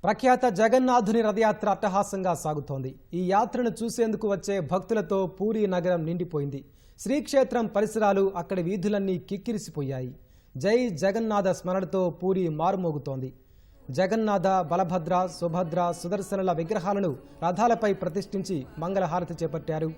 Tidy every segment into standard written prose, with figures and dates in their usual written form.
ప్రఖ్యాత జగన్నాథుని రథయాత్ర అట్టహాసంగా సాగుతోంది. ఈ యాత్రను చూసేందుకు వచ్చే భక్తులతో పూరీ నగరం నిండిపోయింది. శ్రీక్షేత్రం పరిసరాలు అక్కడి వీధులన్నీ కిక్కిరిసిపోయాయి. జై జగన్నాథ స్మరణతో పూరీ మారుమోగుతోంది. జగన్నాథ, బలభద్ర, సుభద్ర, సుదర్శనుల విగ్రహాలను రథాలపై ప్రతిష్ఠించి మంగళహారతి చేపట్టారు.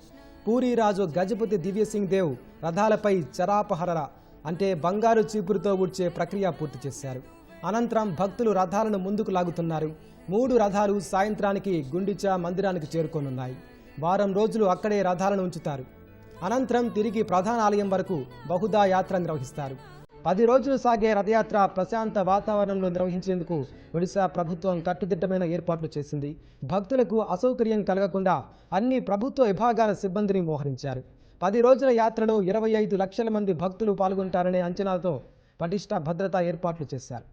పూరీ రాజు గజపతి దివ్యసింగ్ దేవ్ రథాలపై చరాపహరల అంటే బంగారు చీపురుతో ఊడ్చే ప్రక్రియ పూర్తి చేశారు. అనంతరం భక్తులు రథాలను ముందుకు లాగుతున్నారు. 3 రథాలు సాయంత్రానికి గుండిచా మందిరానికి చేరుకోనున్నాయి. వారం రోజులు అక్కడే రథాలను ఉంచుతారు. అనంతరం తిరిగి ప్రధాన ఆలయం వరకు బహుదా యాత్ర నిర్వహిస్తారు. 10 రోజులు సాగే రథయాత్ర ప్రశాంత వాతావరణంలో నిర్వహించేందుకు ఒడిశా ప్రభుత్వం కట్టుదిట్టమైన ఏర్పాట్లు చేసింది. భక్తులకు అసౌకర్యం కలగకుండా అన్ని ప్రభుత్వ విభాగాల సిబ్బందిని మోహరించారు. 10 రోజుల యాత్రలో 25 లక్షల మంది భక్తులు పాల్గొంటారనే అంచనాతో పటిష్ట భద్రతా ఏర్పాట్లు చేశారు.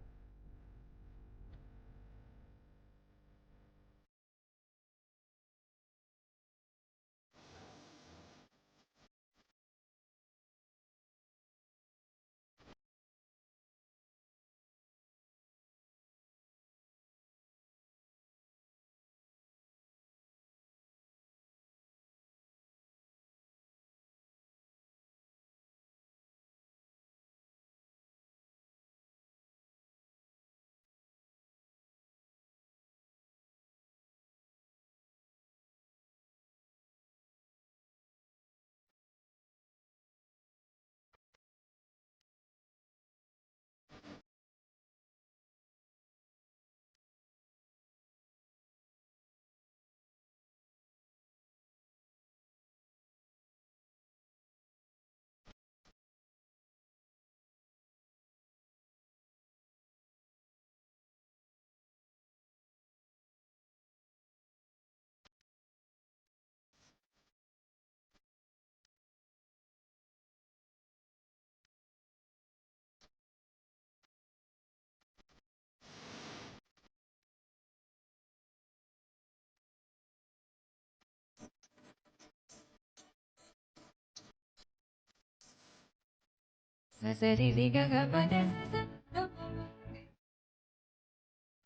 Sa sa ri ri ga ga ba da sa